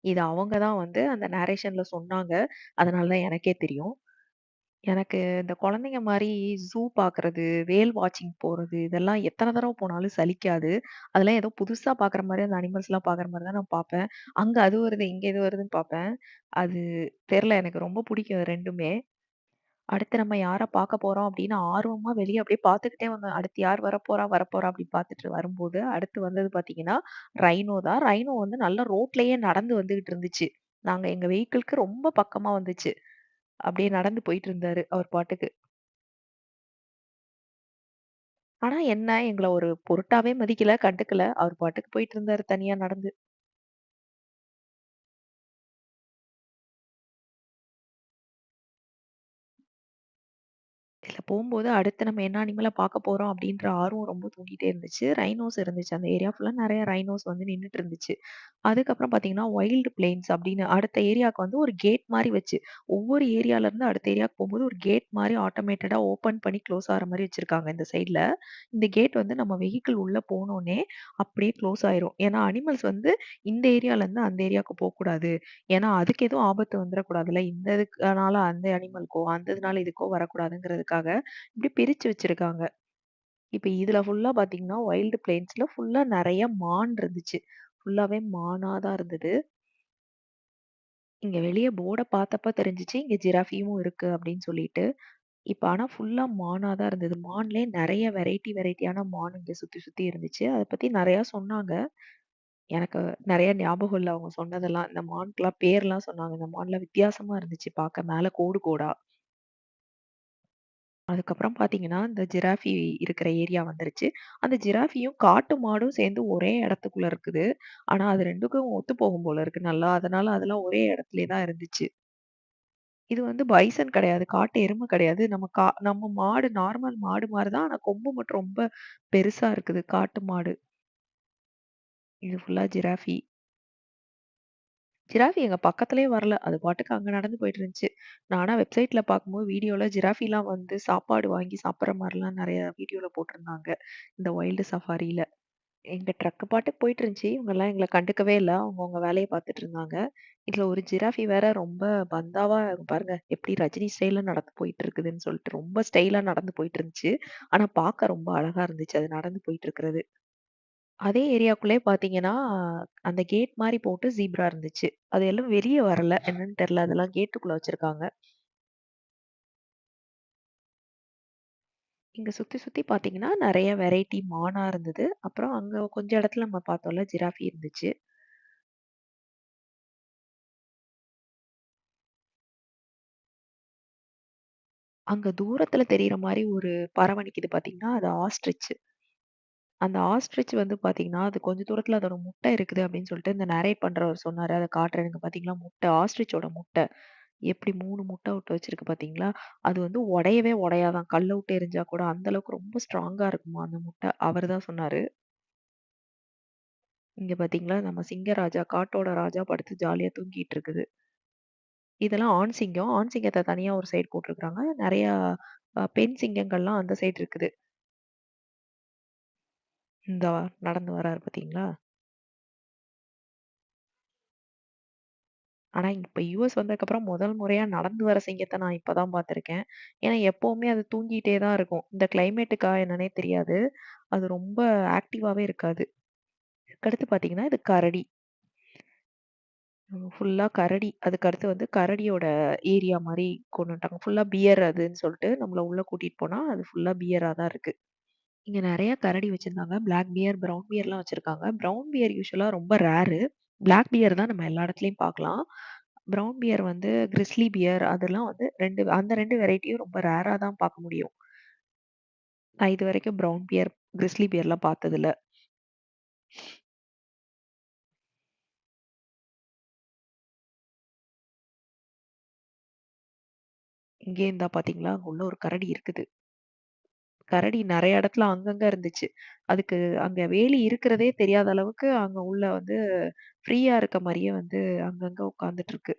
இது அவங்க தான் வந்து அந்த நேரேஷன்ல சொன்னாங்க. அதனால தான் எனக்கே தெரியும். எனக்கு இந்த குழந்தைங்க மாரி ஜூ பார்க்குறது, வேல் வாட்சிங் போறது, இதெல்லாம் எத்தன தடவ போனாலும் சலிக்காது. அதெல்லாம் ஏதோ புதுசா பார்க்குற மாரி அந்த அனிமல்ஸ்லாம் பார்க்குற மாரி தான் நான் பார்ப்பேன். அங்க அது வருது, இங்க இது வருதுன்னு பார்ப்பேன். அது தெர்ல எனக்கு ரொம்ப பிடிக்கும் 2மே. அடுத்து நம்ம யார பார்க்க போறோம் அப்படின்னு ஆர்வமா வெளிய அப்படியே பார்த்துக்கிட்டே வந்தோம். அடுத்து யார் வரப்போறா, வரப்போறா அப்படின்னு பார்த்துட்டு வரும்போது, அடுத்து வந்தது பார்த்தீங்கன்னா, ரைனோ தான். ரைனோ வந்து நல்லா ரோட்லயே நடந்து வந்துகிட்டு இருந்துச்சு. நாங்க எங்க வெஹிக்கிள்க்கு ரொம்ப பக்கமா வந்துச்சு. அப்படியே நடந்து போயிட்டு இருந்தாரு அவர் பாட்டுக்கு. ஆனா என்ன, எங்கள ஒரு பொருட்டாவே மதிக்கல, கண்டுக்கல. அவர் பாட்டுக்கு போயிட்டு இருந்தாரு தனியா நடந்து. இதுல போம்போது அடுத்து நம்ம என்ன அனிமல பார்க்க போறோம் அப்படின்ற ஆர்வம் ரொம்ப தூண்டிட்டே இருந்துச்சு. ரைனோஸ் இருந்துச்சு. அந்த ஏரியா ஃபுல்லா நெறைய ரைனோஸ் வந்து நின்னுட்டு இருந்துச்சு. அதுக்கப்புறம் பார்த்தீங்கன்னா, வைல்ட் பிளேன்ஸ் அப்படின்னு அடுத்த ஏரியாவுக்கு வந்து ஒரு கேட் மாரி வச்சு, ஒவ்வொரு ஏரியால இருந்து அடுத்த ஏரியாவுக்கு போம்போது ஒரு கேட் மாரி ஆட்டோமேட்டடா ஓப்பன் பண்ணி க்ளோஸ் ஆகுற மாரி வச்சிருக்காங்க இந்த சைட்ல. இந்த கேட் வந்து நம்ம வெஹிக்கிள் உள்ள போனோனே அப்படியே க்ளோஸ் ஆயிரும். ஏன்னா அனிமல்ஸ் வந்து இந்த ஏரியால இருந்து அந்த ஏரியாவுக்கு போக்கூடாது. ஏன்னா அதுக்கு எதுவும் ஆபத்து வந்துரக்கூடாதுல்ல. இந்த இதுனால அந்த அனிமல்க்கோ, அந்த இதுனால இதுக்கோ வரக்கூடாதுங்கிறதுக்காக இப்படி பிரிச்சு வச்சிருக்காங்க. இப்ப இதுல ஃபுல்லா பார்த்தீங்கன்னா, வைல்ட் பிளேன்ஸ்ல ஃபுல்லா நெறைய மான் இருந்துச்சு. ஃபுல்லாவே மானா தான் இருந்தது. இங்க வெளிய போர்ட பார்த்தப்ப தெரிஞ்சுச்சு, இங்க ஜிராஃபியும் இருக்கு அப்படின்னு சொல்லிட்டு. இப்ப ஆனா ஃபுல்லா மானா தான் இருந்தது. மான்லயே நெறைய வெரைட்டியான மான் இங்க சுத்தி சுத்தி இருந்துச்சு. அத பத்தி நெறையா சொன்னாங்க. எனக்கு நெறைய ஞாபகம் இல்ல அவங்க சொன்னதெல்லாம். இந்த மான்க்குலாம் பேர்லாம் சொன்னாங்க. இந்த மான்லாம் வித்தியாசமா இருந்துச்சு பார்க்க. மேல கோடு கோடா. அதுக்கப்புறம் பார்த்தீங்கன்னா, இந்த ஜிராஃபி இருக்கிற ஏரியா வந்துருச்சு. அந்த ஜிராஃபியும், காட்டு மாடும் சேர்ந்து ஒரே இடத்துக்குள்ள இருக்குது. ஆனா அது 2க்கும் ஒத்து போகும் போல இருக்கு நல்லா. அதனால அதெல்லாம் ஒரே இடத்திலேயே தான் இருந்துச்சு. இது வந்து பைசன் கிடையாது. காட்டு எருமை கிடையாது. நம்ம மாடு நார்மல் மாடு மாரி தான். ஆனா கொம்பு மட்டும் ரொம்ப பெருசா இருக்குது. காட்டு மாடு. இது ஃபுல்லா ஜிராஃபி. ஜிராஃபி எங்க பக்கத்திலேயே வரல. அது பாட்டுக்கு அங்க நடந்து போயிட்டு இருந்துச்சு. நான் ஆனா வெப்சைட்ல பார்க்கும்போது வீடியோல ஜிராஃபிலாம் வந்து சாப்பாடு வாங்கி சாப்பிடுற மாரிலாம் நெறைய வீடியோல போட்டிருந்தாங்க. இந்த வைல்டு சஃபாரில. எங்க ட்ரக் பாட்டுக்கு போயிட்டு இருந்துச்சு. இவங்கலாம் எங்கள கண்டுக்கவே இல்ல. அவங்கவங்க வேலைய பார்த்துட்டு இருந்தாங்க. இதுல ஒரு ஜிராஃபி வேற ரொம்ப பந்தாவா பாருங்க எப்படி ரஜினி ஸ்டைல்ல நடந்து போயிட்டு இருக்குதுன்னு சொல்லிட்டு ரொம்ப ஸ்டைலா நடந்து போயிட்டு இருந்துச்சு. ஆனா பார்க்க ரொம்ப அழகா இருந்துச்சு. அது நடந்து போயிட்டு இருக்கிறது. அதே ஏரியாக்குள்ளயே பார்த்தீங்கன்னா, அந்த கேட் மாரி போட்டு ஜீப்ரா இருந்துச்சு. அது எல்லாம் வெளிய வரல. என்னன்னு தெரியல. அதெல்லாம் கேட்டுக்குள்ள வச்சிருக்காங்க. இங்க சுத்தி சுத்தி பார்த்தீங்கன்னா, நெறைய வெரைட்டி மானா இருந்தது. அப்புறம் அங்க கொஞ்சம் இடத்துல நம்ம பார்த்தோம்ல ஜிராஃபி இருந்துச்சு. அங்க தூரத்துல தெரியிற மாரி ஒரு பறவை நிக்குது பார்த்தீங்கன்னா, அது ஆஸ்ட்ரிச். அந்த ஆஸ்ட்ரிச் வந்து பார்த்தீங்கன்னா, அது கொஞ்சம் தூரத்துல அதோட முட்டை இருக்குது அப்படின்னு சொல்லிட்டு இந்த நரேட் பண்றவர் சொன்னாரு. அத காட்டுறேன். இங்க பார்த்தீங்களா முட்டை, ஆஸ்ட்ரிச்சோட முட்டை. எப்படி 3 முட்டை விட்டு வச்சிருக்கு பார்த்தீங்களா? அது வந்து உடையவே உடையாதாம். கல்ல விட்டு எறிஞ்சா கூட அந்த அளவுக்கு ரொம்ப ஸ்ட்ராங்கா இருக்குமா அந்த முட்டை. அவரு தான் சொன்னாரு. இங்க பார்த்தீங்களா, நம்ம சிங்கராஜா, காட்டோட ராஜா படுத்து ஜாலியா தூங்கிட்டு இருக்குது. இதெல்லாம் ஆண் சிங்கம். ஆண் சிங்கத்த தனியா ஒரு சைடு போட்டுருக்காங்க. நெறையா பெண் சிங்கங்கள்லாம் அந்த சைடு இருக்குது. இந்தா நடந்து வராரு பார்த்தீங்களா? ஆனா இப்ப யுஎஸ் வந்ததுக்கப்புறம் முதல் முறையா நடந்து வர சிங்கத்த நான் இப்ப தான் பார்த்துருக்கேன். ஏன்னா எப்பவுமே அது தூங்கிட்டே தான் இருக்கும். இந்த கிளைமேட்டுக்கா என்னன்னே தெரியாது. அது ரொம்ப ஆக்டிவாவே இருக்காது. அதுக்கடுத்து பார்த்தீங்கன்னா, இது கரடி. ஃபுல்லா கரடி. அதுக்கு அடுத்து வந்து கரடியோட ஏரியா மாரி கொண்டு வந்துட்டாங்க. ஃபுல்லா பியர் அதுன்னு சொல்ட்டு நம்மள உள்ள கூட்டிட்டு போனா, அது ஃபுல்லா பியரா தான் இருக்கு. இங்க நெறைய கரடி வச்சிருந்தாங்க. பிளாக் பியர், ப்ரவுன் பியர்லாம் வச்சிருக்காங்க. ப்ரவுன் பியர் யூசுவலா ரொம்ப ரேரு. பிளாக் பியர் தான் நம்ம எல்லா இடத்துலயும் பார்க்கலாம். ப்ரவுன் பியர் வந்து கிரிஸ்லி பியர் அதெல்லாம் வந்து 2 அந்த 2 வெரைட்டியும் ரொம்ப ரேரா தான் பார்க்க முடியும். நான் இதுவரைக்கும் ப்ரவுன் பியர், கிரிஸ்லி பியர்லாம் பார்த்ததில்ல. இங்கே இருந்தா பார்த்தீங்களா, அங்க உள்ள ஒரு கரடி இருக்குது. கரடி நெறைய இடத்துல அங்கங்க இருந்துச்சு. அதுக்கு அங்க வேலி இருக்கிறதே தெரியாத அளவுக்கு அங்க உள்ள வந்து ஃப்ரீயா இருக்க மாரியே வந்து அங்கங்க உட்கார்ந்துட்டு இருக்கு.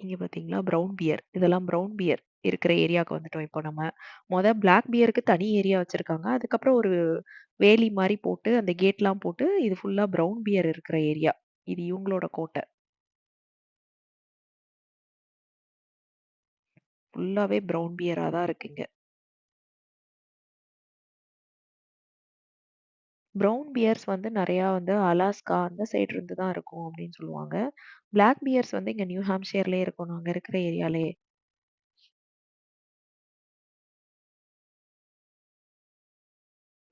இங்க பார்த்தீங்களா, ப்ரவுன் பியர். இதெல்லாம் ப்ரவுன் பியர் இருக்கிற ஏரியாவுக்கு வந்துட்டோம் இப்போ நம்ம. பிளாக் பியருக்கு தனி ஏரியா வச்சிருக்காங்க. அதுக்கப்புறம் ஒரு வேலி மாரி போட்டு, அந்த கேட்லாம் போட்டு, இது ஃபுல்லா ப்ரவுன் பியர் இருக்கிற ஏரியா. இது இவங்களோட கோட்ட. ஃபுல்லாவே ப்ரவுன் பியரா தான் இருக்குங்க. ப்ரவுன் பியர்ஸ் வந்து நெறையா வந்து அலாஸ்கா அந்த சைடு இருந்து தான் இருக்கும் அப்படின்னு சொல்லுவாங்க. பிளாக் பியர்ஸ் வந்து இங்க நியூ ஹாம்ப்ஷயர்லயே இருக்கும். நாங்க இருக்கிற ஏரியாலயே.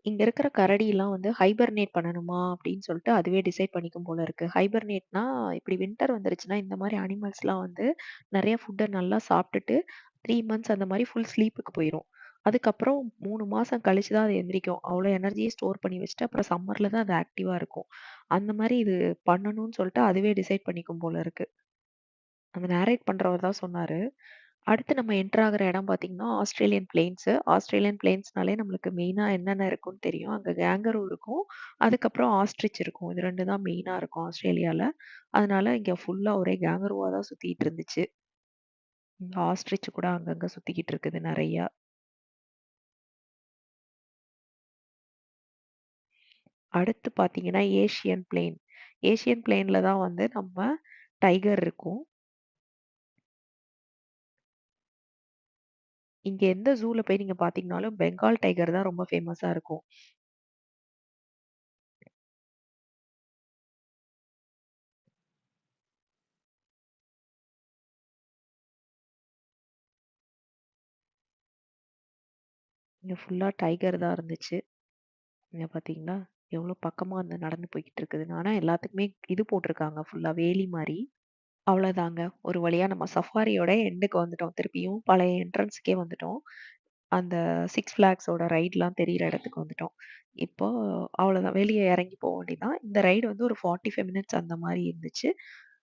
இங்க இருக்கிற கரடிலாம் வந்து ஹைபர்னேட் பண்ணணுமா அப்படின்னு சொல்லிட்டு அதுவே டிசைட் பண்ணிக்கும் போல இருக்கு. ஹைபர்னேட்னா இப்படி வின்டர் வந்துருச்சுன்னா, இந்த மாரி அனிமல்ஸ்லாம் வந்து நெறைய ஃபுட்ட நல்லா சாப்பிட்டுட்டு 3 மந்த்ஸ் அந்த மாரி ஃபுல் ஸ்லீப்புக்கு போயிரும். அதுக்கப்புறம் 3 மாசம் கழிச்சு தான் அது எந்திரிக்கும். அவ்வளோ எனர்ஜிய ஸ்டோர் பண்ணி வச்சுட்டு, அப்புறம் சம்மர்ல தான் அது ஆக்டிவா இருக்கும். அந்த மாரி இது பண்ணணும்னு சொல்லிட்டு அதுவே டிசைட் பண்ணிக்கும் போல இருக்கு. அந்த நேரேட் பண்றவர் தான் சொன்னாரு. அடுத்து நம்ம என்டர் ஆகுற இடம் பார்த்தீங்கன்னா, ஆஸ்திரேலியன் பிளெயின்ஸு. ஆஸ்திரேலியன் பிளெயின்ஸ்னாலே நம்மளுக்கு மெயினா என்னென்ன இருக்கும்னு தெரியும். அங்க கேங்கரூ இருக்கும். அதுக்கப்புறம் ஆஸ்ட்ரிச் இருக்கும். இது 2 தான் மெயினா இருக்கும் ஆஸ்திரேலியால. அதனால இங்க ஃபுல்லா ஒரே கேங்கரூவா தான் சுத்திட்டு இருந்துச்சு. இந்த ஆஸ்ட்ரிச் கூட அங்கங்க சுத்திக்கிட்டு இருக்குது நெறையா. அடுத்து பார்த்தீங்கன்னா, ஏசியன் பிளெயின். ஏசியன் பிளெயின்ல தான் வந்து நம்ம டைகர் இருக்கும். இங்க எந்த ஜூல போய் நீங்க பார்த்தீங்கனாலும், பெங்கால் டைகர் தான் ரொம்ப ஃபேமஸா இருக்கும். இங்க ஃபுல்லா டைகர் தான் இருந்துச்சு. இங்க பார்த்தீங்களா? எவ்ளோ பக்கமா அந்த நடந்து போய்க்கிட்டு இருக்குதுன்னு. ஆனா எல்லாத்துக்குமே இது போட்டுருக்காங்க ஃபுல்லா வேலி மாரி. அவ்வளோதாங்க. ஒரு வழியா நம்ம சஃபாரியோட எண்டுக்கு வந்துட்டோம். திருப்பியும் பழைய என்ட்ரன்ஸ்க்கே வந்துட்டோம். அந்த சிக்ஸ் ஃபிளாக்ஸோட ரைட்லாம் தெரியிற இடத்துக்கு வந்துட்டோம். இப்போ அவ்வளோதான். வெளிய இறங்கி போ வேண்டியதான். இந்த ரைடு வந்து ஒரு 45 மினிட்ஸ் அந்த மாரி இருந்துச்சு.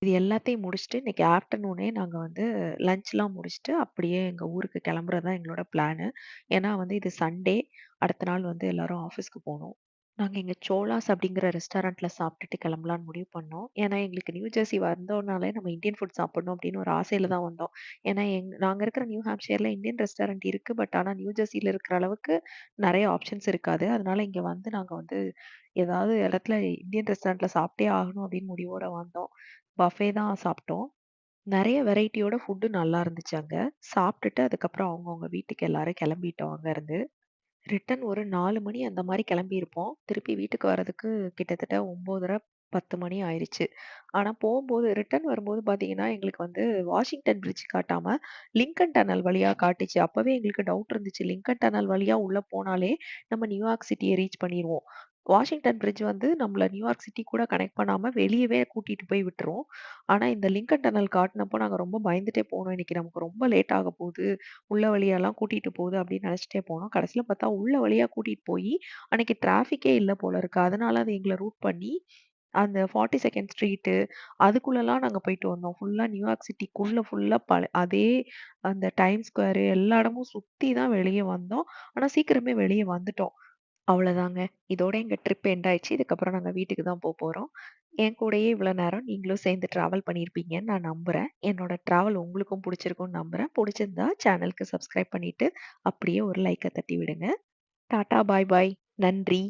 இது எல்லாத்தையும் முடிச்சுட்டு இன்னைக்கு ஆஃப்டர்நூனே நாங்க வந்து லஞ்ச்லாம் முடிச்சுட்டு அப்படியே எங்க ஊருக்கு கிளம்புறது தான் எங்களோட பிளானு. ஏன்னா வந்து இது சண்டே. அடுத்த நாள் வந்து எல்லாரும் ஆஃபீஸ்க்கு போணும். நாங்க இங்க சோலாஸ் அப்படிங்கிற ரெஸ்டாரண்ட்ல சாப்பிட்டுட்டு கிளம்பலான்னு முடிவு பண்ணோம். ஏன்னா எங்களுக்கு நியூ ஜெர்சி வந்தோம்னாலே நம்ம இந்தியன் ஃபுட் சாப்பிடணும் அப்படின்னு ஒரு ஆசையில தான் வந்தோம். ஏன்னா நாங்க இருக்கிற நியூ ஹாம்ப்ஷயர்ல இந்தியன் ரெஸ்டாரண்ட் இருக்கு. பட் ஆனா நியூ ஜெர்சில இருக்கிற அளவுக்கு நெறைய ஆப்ஷன்ஸ் இருக்காது. அதனால இங்க வந்து நாங்க வந்து ஏதாவது இடத்துல இந்தியன் ரெஸ்டாரண்ட்ல சாப்பிட்டே ஆகணும் அப்படின்னு முடிவோட வந்தோம். பஃபே தான் சாப்பிட்டோம். நெறைய வெரைட்டியோட ஃபுட்டு நல்லா இருந்துச்சு அங்க. சாப்பிட்டுட்டு அதுக்கப்புறம் அவங்கவங்க வீட்டுக்கு எல்லாரும் கிளம்பிட்டோம் அங்கருந்து. ரிட்டர்ன் ஒரு 4 மணி அந்த மாரி கிளம்பியிருப்போம். திருப்பி வீட்டுக்கு வரதுக்கு கிட்டத்தட்ட 9:30 10 மணி ஆயிருச்சு. ஆனா போம்போது ரிட்டர்ன் வரும்போது பார்த்தீங்கன்னா, எங்களுக்கு வந்து வாஷிங்டன் பிரிட்ஜ் காட்டாம, லிங்கன் டனல் வழியா காட்டுச்சு. அப்பவே எங்களுக்கு டவுட் இருந்துச்சு. லிங்கன் டனல் வழியா உள்ள போனாலே, நம்ம நியூயார்க் சிட்டிய ரீச் பண்ணிருவோம். வாஷிங்டன் பிரிட்ஜ் வந்து நம்மள நியூயார்க் சிட்டி கூட கனெக்ட் பண்ணாம வெளியவே கூட்டிட்டு போய் விட்டுரும். ஆனா இந்த லிங்கன் டனல் காட்டுனப்போ நாங்க ரொம்ப பயந்துட்டே போனோம். இன்னைக்கு நமக்கு ரொம்ப லேட் ஆக போகுது. உள்ள வழியாலாம் கூட்டிட்டு போகுது அப்படின்னு நெனச்சுட்டே போனோம். கடைசில பார்த்தா உள்ள வழியா கூட்டிட்டு போயி, அன்னைக்கு டிராஃபிக்கே இல்ல போல இருக்கு. அதனால அது எங்கள ரூட் பண்ணி அந்த 42ண்ட் ஸ்ட்ரீட்டு அதுக்குள்ளலாம் நாங்க போயிட்டு வந்தோம். ஃபுல்லா நியூயார்க் சிட்டிக்குள்ள ஃபுல்லா அதே அந்த டைம் ஸ்கொயர் எல்லா இடமும் சுத்தி தான் வெளிய வந்தோம். ஆனா சீக்கிரமே வெளிய வந்துட்டோம். அவ்வளோதாங்க. இதோட எங்க ட்ரிப் எண்ட் ஆயிடுச்சு. இதுக்கப்புறம் நாங்க வீட்டுக்கு தான் போறோம். என் கூடயே இவ்வளோ நேரம் நீங்களும் சேர்ந்து டிராவல் பண்ணியிருப்பீங்கன்னு நான் நம்புறேன். என்னோட டிராவல் உங்களுக்கும் புடிச்சிருக்கும்னு நம்புறேன். புடிச்சிருந்தா சேனலுக்கு சப்ஸ்கிரைப் பண்ணிட்டு, அப்படியே ஒரு லைக்க தட்டி விடுங்க. டாடா, பாய் பாய். நன்றி.